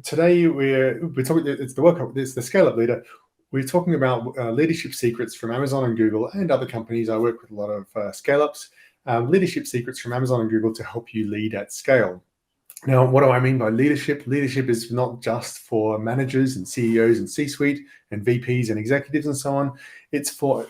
today we're talking. It's the Scale Up Leader. We're talking about leadership secrets from Amazon and Google and other companies. I work with a lot of scale ups. Leadership secrets from Amazon and Google to help you lead at scale. Now, what do I mean by leadership? Leadership is not just for managers and CEOs and C-suite and VPs and executives and so on. It's for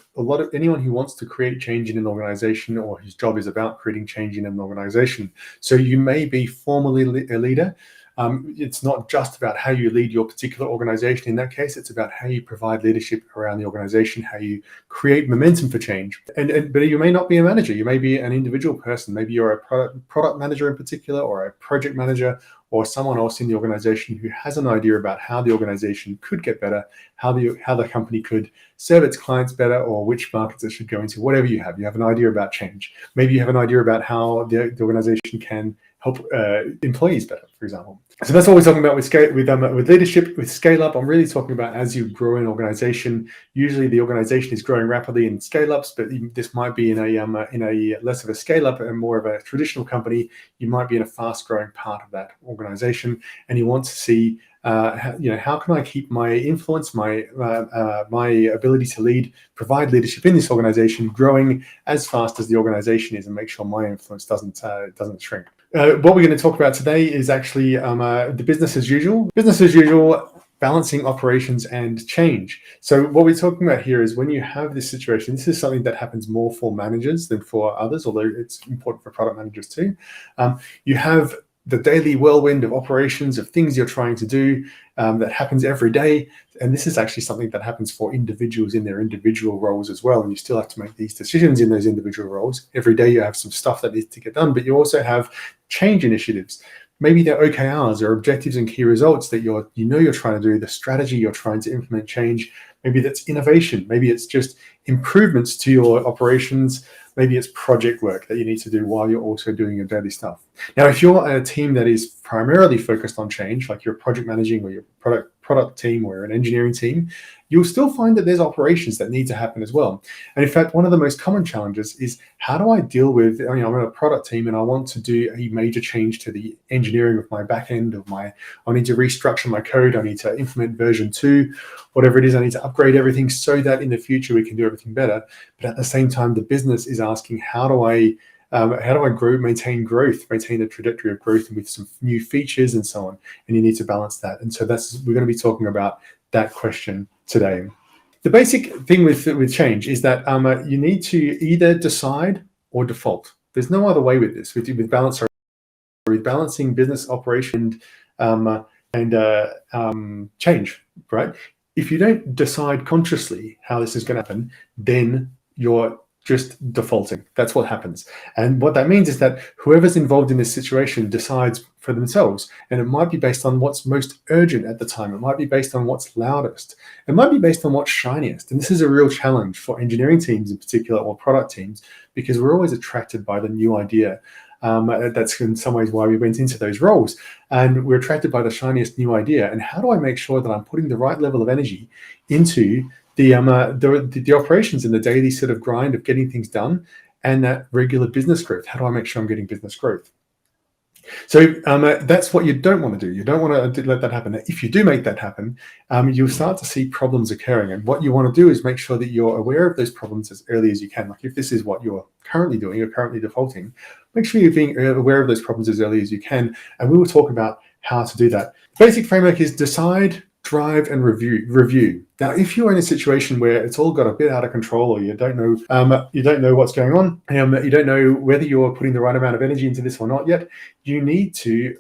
anyone who wants to create change in an organization or whose job is about creating change in an organization. So you may be formally a leader. It's not just about how you lead your particular organization. In that case, it's about how you provide leadership around the organization, how you create momentum for change. But you may not be a manager. You may be an individual person. Maybe you're a product manager in particular, or a project manager, or someone else in the organization who has an idea about how the organization could get better, how the company could serve its clients better, or which markets it should go into. Whatever you have an idea about change. Maybe you have an idea about how the organization can help employees better, for example. So that's what we're talking about with leadership, with scale up. I'm really talking about as you grow an organization. Usually the organization is growing rapidly in scale ups, but this might be in a less of a scale up and more of a traditional company. You might be in a fast growing part of that organization, and you want to see how can I keep my influence, my ability to lead, provide leadership in this organization growing as fast as the organization is, and make sure my influence doesn't shrink. What we're going to talk about today is actually the business as usual. Business as usual, balancing operations and change. So what we're talking about here is when you have this situation, this is something that happens more for managers than for others, although it's important for product managers too. You have the daily whirlwind of operations, of things you're trying to do that happens every day. And this is actually something that happens for individuals in their individual roles as well. And you still have to make these decisions in those individual roles. Every day you have some stuff that needs to get done, but you also have change initiatives. Maybe they're OKRs or objectives and key results that you're trying to do, the strategy you're trying to implement change. Maybe that's innovation. Maybe it's just improvements to your operations. Maybe it's project work that you need to do while you're also doing your daily stuff. Now, if you're a team that is primarily focused on change, like you're project managing or your product team or an engineering team, you'll still find that there's operations that need to happen as well. And in fact, one of the most common challenges is how do I deal with, I'm in a product team and I want to do a major change to the engineering of my back end I need to restructure my code. I need to implement version 2, whatever it is. I need to upgrade everything so that in the future we can do everything better. But at the same time, the business is asking, how do I grow, maintain a trajectory of growth with some new features and so on? And you need to balance that. And so we're going to be talking about that question today. The basic thing with change is that you need to either decide or default. There's no other way with this. With balancing business operation and change, right? If you don't decide consciously how this is going to happen, then you're just defaulting. That's what happens. And what that means is that whoever's involved in this situation decides for themselves. And it might be based on what's most urgent at the time. It might be based on what's loudest. It might be based on what's shiniest. And this is a real challenge for engineering teams in particular, or product teams, because we're always attracted by the new idea. That's in some ways why we went into those roles. And we're attracted by the shiniest new idea. And how do I make sure that I'm putting the right level of energy into the operations and the daily sort of grind of getting things done and that regular business growth? How do I make sure I'm getting business growth? So that's what you don't want to do. You don't want to let that happen. If you do make that happen, you'll start to see problems occurring. And what you want to do is make sure that you're aware of those problems as early as you can. Like if this is what you're currently doing, you're currently defaulting, make sure you're being aware of those problems as early as you can. And we will talk about how to do that. The basic framework is decide, drive, and review. Now, if you're in a situation where it's all got a bit out of control, or you don't know what's going on, you don't know whether you're putting the right amount of energy into this or not yet, you need to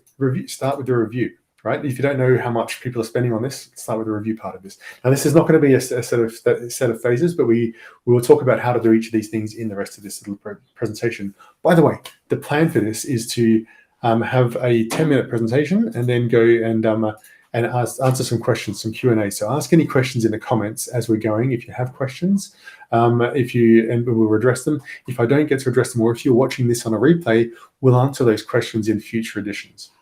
start with the review, right? If you don't know how much people are spending on this, start with the review part of this. Now, this is not going to be a set of phases, but we will talk about how to do each of these things in the rest of this little presentation. By the way, the plan for this is to have a 10-minute presentation and then go and answer some questions, some Q&A. So ask any questions in the comments as we're going. If you have questions, and we'll address them. If I don't get to address them, or if you're watching this on a replay, we'll answer those questions in future editions.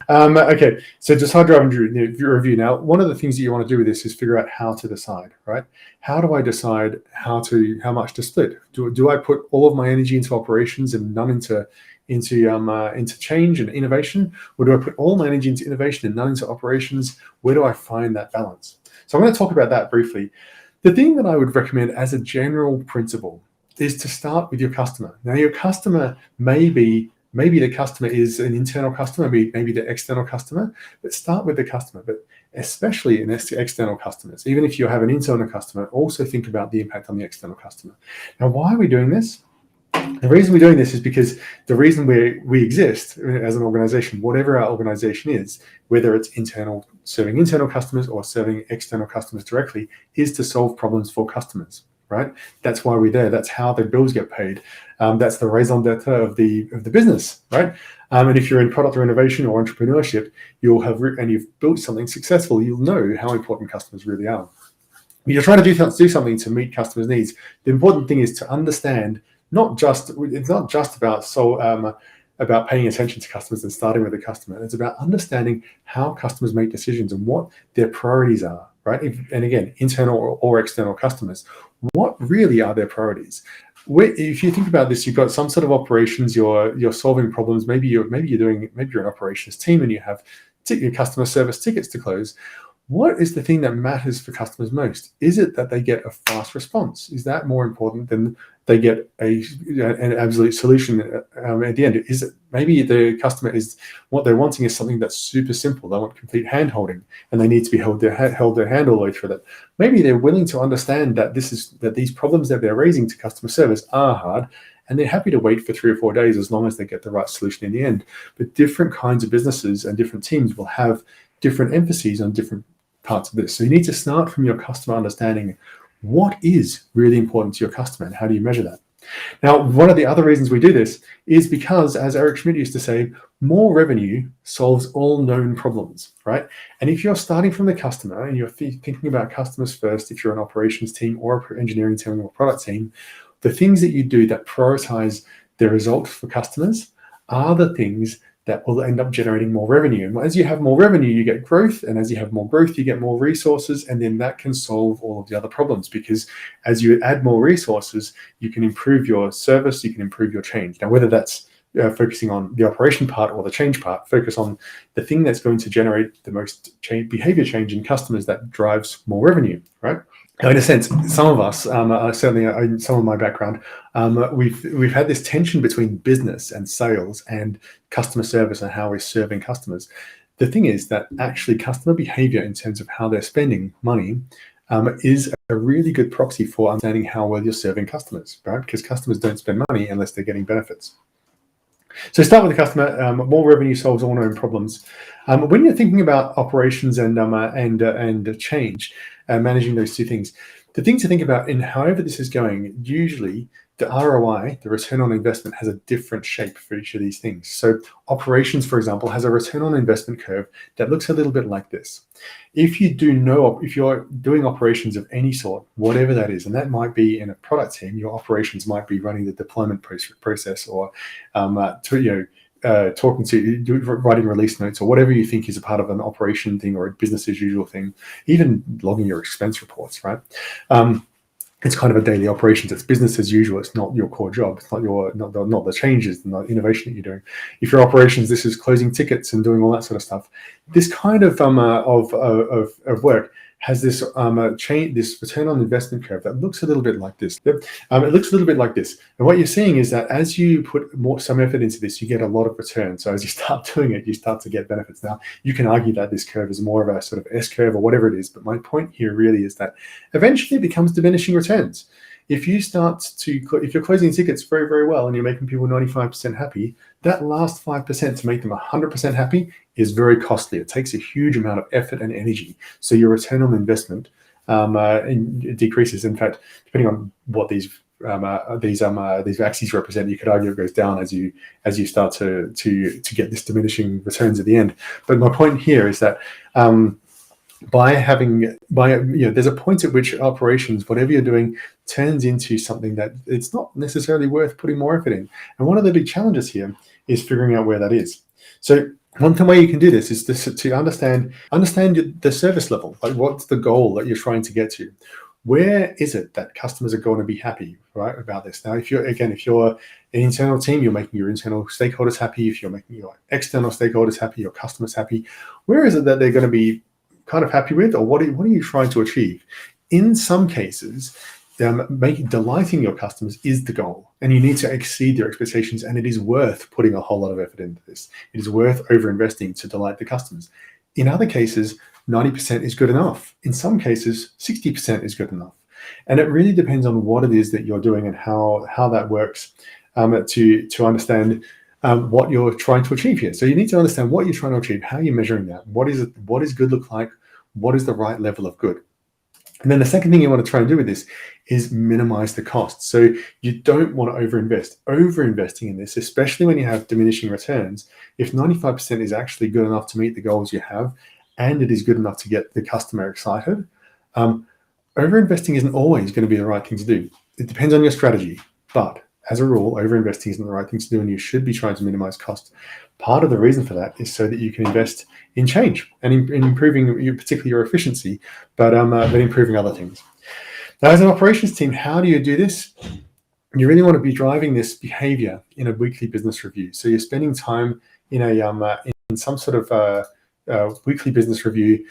Okay, so decide, drive, and review. Now, one of the things that you want to do with this is figure out how to decide, right? How do I decide how much to split? Do I put all of my energy into operations and none into into change and innovation, or do I put all my energy into innovation and none into operations? Where do I find that balance? So I'm going to talk about that briefly. The thing that I would recommend as a general principle is to start with your customer. Now, your customer maybe the customer is an internal customer, maybe the external customer, but start with the customer. But especially in external customers, even if you have an internal customer, also think about the impact on the external customer. Now, why are we doing this? The reason we're doing this is because the reason we exist as an organization, whatever our organization is, whether it's serving internal customers or serving external customers directly, is to solve problems for customers, right? That's why we're there. That's how the bills get paid. That's the raison d'etre of the business, right? And if you're in product or innovation or entrepreneurship, and you've built something successful, you'll know how important customers really are. When you're trying to do something to meet customers' needs, the important thing is to understand. It's not just about paying attention to customers and starting with the customer. It's about understanding how customers make decisions and what their priorities are, right? And again, internal or external customers, what really are their priorities? If you think about this, you've got some sort of operations. You're solving problems. Maybe you're an operations team and you have your customer service tickets to close. What is the thing that matters for customers most? Is it that they get a fast response? Is that more important than they get an absolute solution at the end? Is it maybe the customer is what they're wanting is something that's super simple? They want complete hand holding, and they need to be held their hand all the way through that. Maybe they're willing to understand that these problems that they're raising to customer service are hard, and they're happy to wait for 3 or 4 days as long as they get the right solution in the end. But different kinds of businesses and different teams will have different emphases on different parts of this. So you need to start from your customer understanding what is really important to your customer and how do you measure that. Now, one of the other reasons we do this is because, as Eric Schmidt used to say, more revenue solves all known problems, right? And if you're starting from the customer and you're thinking about customers first, if you're an operations team or an engineering team or product team, the things that you do that prioritize the result for customers are the things that will end up generating more revenue. And as you have more revenue, you get growth. And as you have more growth, you get more resources. And then that can solve all of the other problems, because as you add more resources, you can improve your service, you can improve your change. Now, whether that's focusing on the operation part or the change part, focus on the thing that's going to generate the most behavior change in customers that drives more revenue, right? Now, in a sense, some of us, certainly in some of my background, we've had this tension between business and sales and customer service and how we're serving customers. The thing is that actually customer behavior in terms of how they're spending money is a really good proxy for understanding how well you're serving customers, right? Because customers don't spend money unless they're getting benefits. So start with the customer. More revenue solves all known problems. When you're thinking about operations and change, managing those two things, the thing to think about in however this is going, usually the ROI, the return on investment, has a different shape for each of these things. So operations, for example, has a return on investment curve that looks a little bit like this. If you're doing operations of any sort, whatever that is, and that might be in a product team, your operations might be running the deployment process or writing release notes or whatever you think is a part of an operation thing or a business as usual thing, even logging your expense reports, right? It's kind of a daily operations. It's business as usual. It's not your core job. It's not the changes, not innovation that you're doing. If your operations, this is closing tickets and doing all that sort of stuff. This kind of work has this this return on investment curve that looks a little bit like this. It looks a little bit like this. And what you're seeing is that as you put some effort into this, you get a lot of return. So as you start doing it, you start to get benefits. Now, you can argue that this curve is more of a sort of S curve or whatever it is. But my point here really is that eventually it becomes diminishing returns. If you're closing tickets very, very well and you're making people 95% happy, that last 5% to make them 100% happy is very costly. It takes a huge amount of effort and energy. So your return on investment decreases. In fact, depending on what these axes represent, you could argue it goes down as you start to get this diminishing returns at the end. But my point here is that there's a point at which operations, whatever you're doing, turns into something that it's not necessarily worth putting more effort in. And one of the big challenges here is figuring out where that is. So one way you can do this is to understand the service level. Like, what's the goal that you're trying to get to? where is it that customers are going to be happy, right, about this? Now, if you're an internal team, you're making your internal stakeholders happy. If you're making your external stakeholders happy, your customers happy, where is it that they're going to be kind of happy with, or what are you trying to achieve? In some cases, delighting your customers is the goal, and you need to exceed their expectations, and it is worth putting a whole lot of effort into this. It is worth over-investing to delight the customers. In other cases, 90% is good enough. In some cases, 60% is good enough. And it really depends on what it is that you're doing and how that works, to understand what you're trying to achieve here. So you need to understand what you're trying to achieve, how you're measuring that, what does good look like, what is the right level of good. And then the second thing you want to try and do with this is minimize the costs. So you don't want to overinvest. Overinvesting in this, especially when you have diminishing returns, if 95% is actually good enough to meet the goals you have, and it is good enough to get the customer excited, overinvesting isn't always going to be the right thing to do. It depends on your strategy, but as a rule, overinvesting isn't the right thing to do, and you should be trying to minimize costs. Part of the reason for that is so that you can invest in change and in improving particularly your efficiency, but improving other things. Now, as an operations team, how do you do this? You really want to be driving this behavior in a weekly business review. So you're spending time in some sort of weekly business review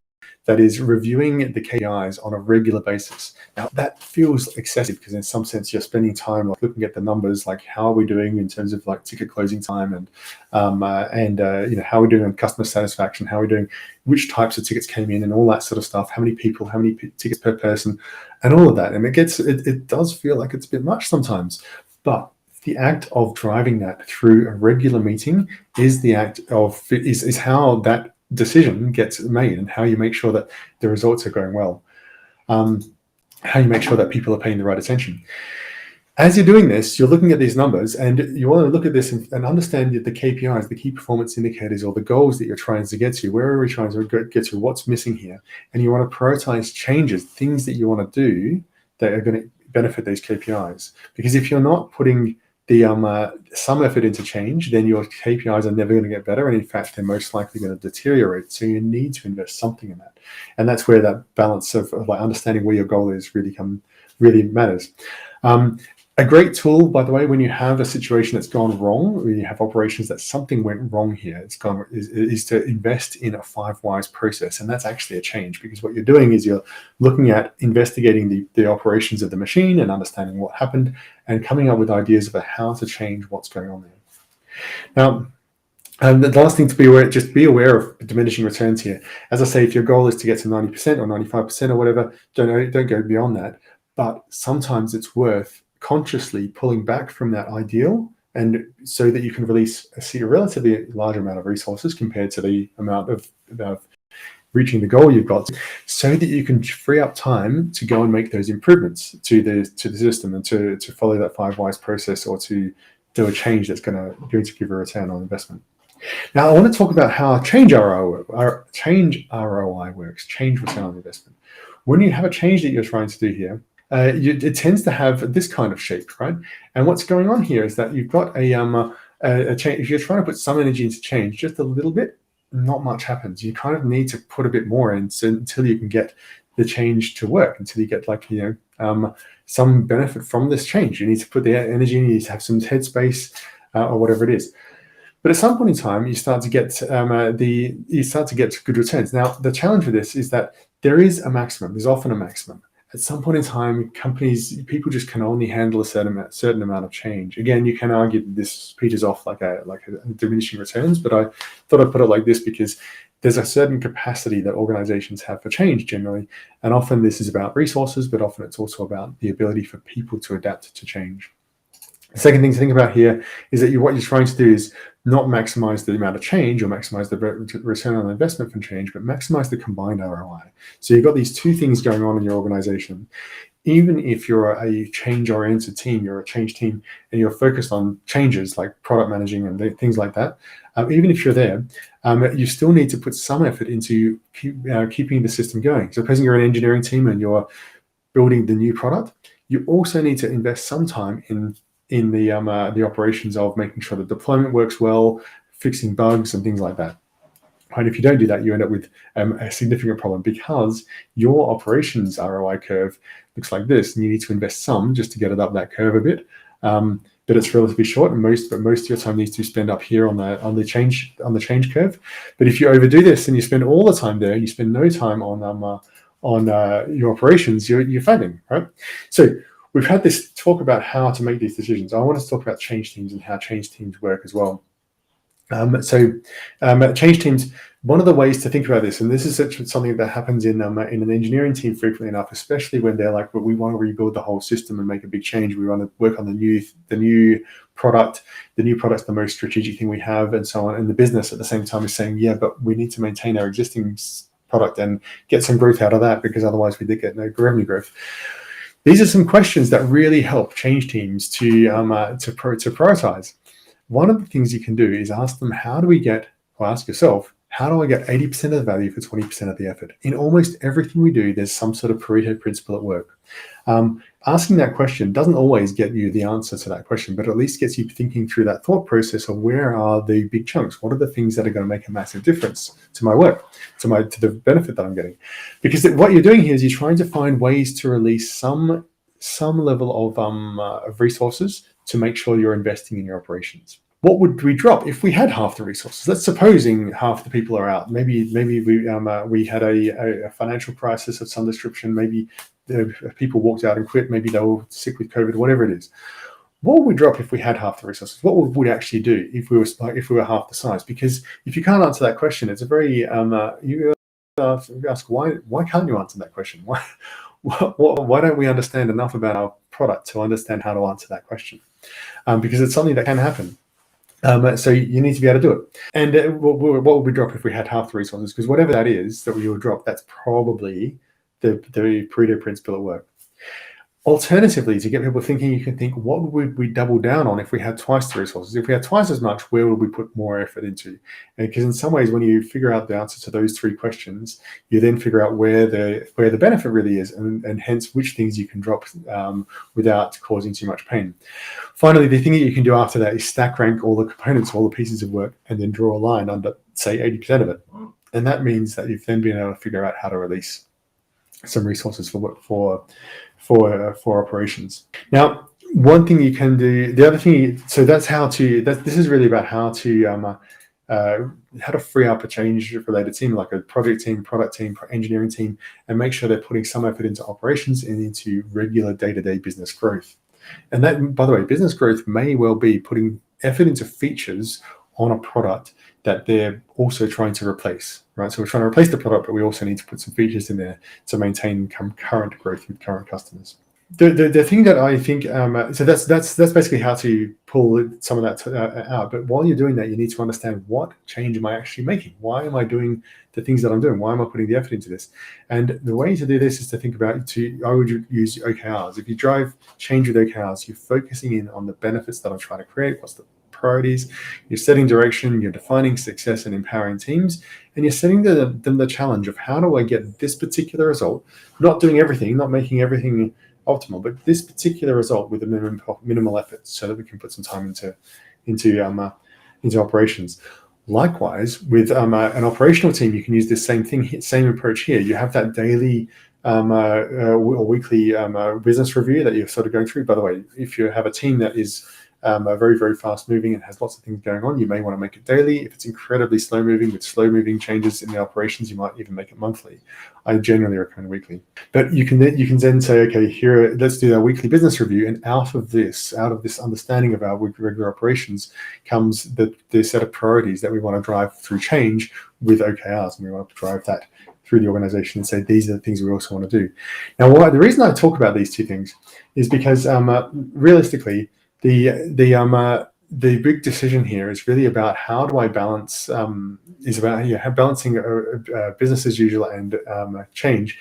that is reviewing the KPIs on a regular basis. Now, that feels excessive because in some sense you're spending time like looking at the numbers, like how are we doing in terms of like ticket closing time, and how are we doing on customer satisfaction, how are we doing, which types of tickets came in, and all that sort of stuff, how many people, how many tickets per person, and all of that. And it does feel like it's a bit much sometimes, but the act of driving that through a regular meeting is how that decision gets made, and how you make sure that the results are going well, how you make sure that people are paying the right attention. As you're doing this, you're looking at these numbers, and you want to look at this and understand the KPIs, the key performance indicators, or the goals that you're trying to get to. Where are we trying to get to? What's missing here? And you want to prioritize changes, things that you want to do that are going to benefit these KPIs. Because if you're not putting some effort into change, then your KPIs are never going to get better, and in fact they're most likely going to deteriorate. So you need to invest something in that, and that's where that balance of like understanding where your goal is really matters. A great tool, by the way, when you have a situation that's gone wrong, when you have operations that something went wrong here, is to invest in a 5 whys process. And that's actually a change, because what you're doing is you're looking at investigating the operations of the machine and understanding what happened, and coming up with ideas about how to change what's going on there. Now, and the last thing to be aware, just be aware of diminishing returns here. As I say, if your goal is to get to 90% or 95% or whatever, don't go beyond that. But sometimes it's worth consciously pulling back from that ideal, and so that you can release a relatively large amount of resources compared to the amount of reaching the goal you've got, so that you can free up time to go and make those improvements to the system, and to follow that 5 whys process, or to do a change that's going to give a return on investment. Now, I want to talk about how change ROI works, change return on investment. When you have a change that you're trying to do here, it tends to have this kind of shape, right? And what's going on here is that you've got a change. If you're trying to put some energy into change, just a little bit, not much happens. You kind of need to put a bit more in until you can get the change to work, until you get some benefit from this change. You need to put the energy in, you need to have some headspace, or whatever it is. But at some point in time, you start to get good returns. Now, the challenge with this is that there is a maximum. There's often a maximum. At some point in time, people just can only handle a certain amount of change. Again, you can argue that this peters off like a diminishing returns, but I thought I'd put it like this because there's a certain capacity that organizations have for change generally, and often this is about resources, but often it's also about the ability for people to adapt to change. The second thing to think about here is that what you're trying to do is not maximize the amount of change or maximize the return on investment from change, but maximize the combined ROI. So you've got these two things going on in your organization. Even if you're a change-oriented team, you're a change team, and you're focused on changes like product managing and things like that, even if you're there, you still need to put some effort into keeping the system going. So supposing you're an engineering team and you're building the new product, you also need to invest some time in the operations of making sure the deployment works well, fixing bugs and things like that. And if you don't do that, you end up with a significant problem, because your operations ROI curve looks like this, and you need to invest some just to get it up that curve a bit. But it's relatively short, and most of your time needs to be spent up here on the change curve. But if you overdo this and you spend all the time there, you spend no time on your operations, you're failing, right? So we've had this talk about how to make these decisions. I want to talk about change teams and how change teams work as well. Change teams, one of the ways to think about this, and this is something that happens in an engineering team frequently enough, especially when they're like, well, we want to rebuild the whole system and make a big change. We want to work on the new product. The new product's the most strategic thing we have, and so on. And the business at the same time is saying, yeah, but we need to maintain our existing product and get some growth out of that, because otherwise we did get no revenue growth. These are some questions that really help change teams to prioritize. One of the things you can do is ask them, ask yourself, how do I get 80% of the value for 20% of the effort? In almost everything we do, there's some sort of Pareto principle at work. Asking that question doesn't always get you the answer to that question, but at least gets you thinking through that thought process of where are the big chunks? What are the things that are going to make a massive difference to my work, to the benefit that I'm getting? Because what you're doing here is you're trying to find ways to release some level of resources to make sure you're investing in your operations. What would we drop if we had half the resources? Let's supposing half the people are out. Maybe we had a financial crisis of some description. Maybe people walked out and quit. Maybe they were sick with COVID, whatever it is. What would we drop if we had half the resources? What would we actually do if we were half the size? Because if you can't answer that question, it's a very you ask why can't you answer that question? Why don't we understand enough about our product to understand how to answer that question? Because it's something that can happen. So you need to be able to do it. And what would we drop if we had half the resources? Because whatever that is that we will drop, that's probably the Pareto principle at work. Alternatively, to get people thinking, you can think, what would we double down on if we had twice the resources? If we had twice as much, where would we put more effort into? Because in some ways, when you figure out the answer to those three questions, you then figure out where the benefit really is, and hence which things you can drop without causing too much pain. Finally, the thing that you can do after that is stack rank all the components, all the pieces of work, and then draw a line under, say, 80% of it. And that means that you've then been able to figure out how to release some resources for operations. Now, one thing you can do, the other thing, so that's this is really about how to free up a change-related team, like a project team, product team, engineering team, and make sure they're putting some effort into operations and into regular day-to-day business growth. And that, by the way, business growth may well be putting effort into features on a product that they're also trying to replace, right? So we're trying to replace the product, but we also need to put some features in there to maintain current growth with current customers. The thing that I think, so that's basically how to pull some of that out. But while you're doing that, you need to understand, what change am I actually making? Why am I doing the things that I'm doing? Why am I putting the effort into this? And the way to do this is to think about I would use OKRs. If you drive change with OKRs, you're focusing in on the benefits that I'm trying to create. What's the priorities? You're setting direction, you're defining success and empowering teams, and you're setting them the challenge of, how do I get this particular result? Not doing everything, not making everything optimal, but this particular result with a minimal effort, so that we can put some time into operations. Likewise, with an operational team, you can use this same approach here. You have that daily or weekly business review that you're sort of going through. By the way, if you have a team that is very, very fast moving and has lots of things going on, you may want to make it daily. If it's incredibly slow moving, with slow moving changes in the operations, you might even make it monthly. I generally recommend weekly. But you can then say, okay, here, let's do our weekly business review. And out of this understanding of our regular operations comes the set of priorities that we want to drive through change with OKRs. And we want to drive that through the organization and say, these are the things we also want to do. Now, the reason I talk about these two things is because realistically, the big decision here is really about, how do I balance, is about balancing business as usual and change.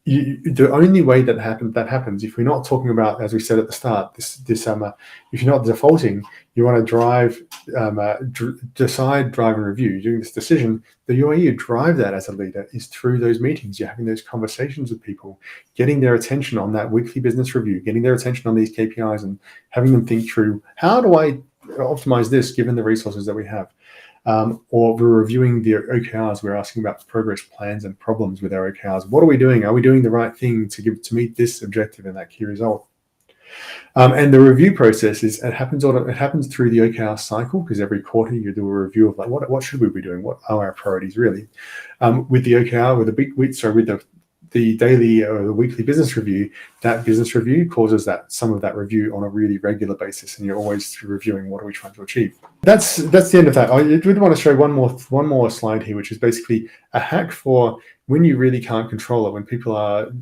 The only way that happens, if we're not talking about, as we said at the start, if you're not defaulting, you want to decide, drive, and review. You're doing this decision. The way you drive that as a leader is through those meetings. You're having those conversations with people, getting their attention on that weekly business review, getting their attention on these KPIs, and having them think through, how do I optimize this given the resources that we have? or we're reviewing the OKRs. We're asking about progress plans and problems with our OKRs. What are we doing? Are we doing the right thing to meet this objective and that key result? And the review process it happens through the OKR cycle, because every quarter you do a review of like what should we be doing? What are our priorities really? With the OKR, with the daily or the weekly business review, that business review causes some of that review on a really regular basis, and you're always reviewing what are we trying to achieve. That's the end of that. I did want to show one more slide here, which is basically a hack for when you really can't control it, when people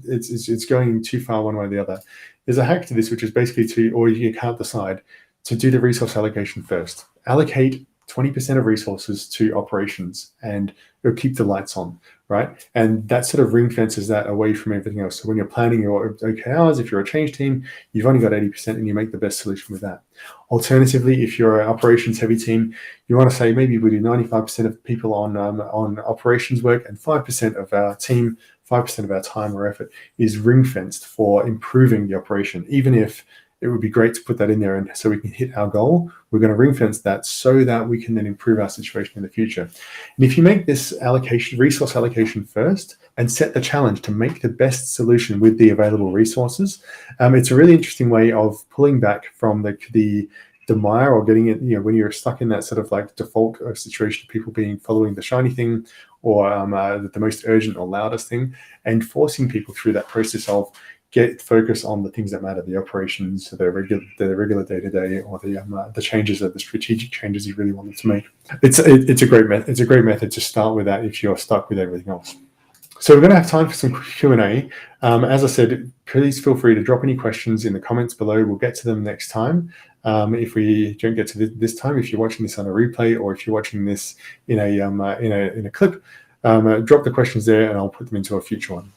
it's going too far one way or the other. There's a hack to this, which is basically or you can't decide, to do the resource allocation first. Allocate 20% of resources to operations, and it'll keep the lights on, right? And that sort of ring fences that away from everything else. So when you're planning your OKRs, if you're a change team, you've only got 80% and you make the best solution with that. Alternatively, if you're an operations heavy team, you want to say maybe we do 95% of people on operations work, and 5% of our team, 5% of our time or effort is ring fenced for improving the operation. Even if it would be great to put that in there, and so we can hit our goal, we're going to ring fence that so that we can then improve our situation in the future. And if you make this resource allocation first, and set the challenge to make the best solution with the available resources, it's a really interesting way of pulling back from the mire, or getting it, when you're stuck in that sort of like default situation of people following the shiny thing, or the most urgent or loudest thing, and forcing people through that process of focus on the things that matter, the operations, the regular day-to-day, or the changes, the strategic changes you really wanted to make. It's a great method. It's a great method to start with that if you're stuck with everything else. So we're going to have time for some Q&A. As I said, please feel free to drop any questions in the comments below. We'll get to them next time. If we don't get to this time, if you're watching this on a replay, or if you're watching this in a clip, drop the questions there, and I'll put them into a future one.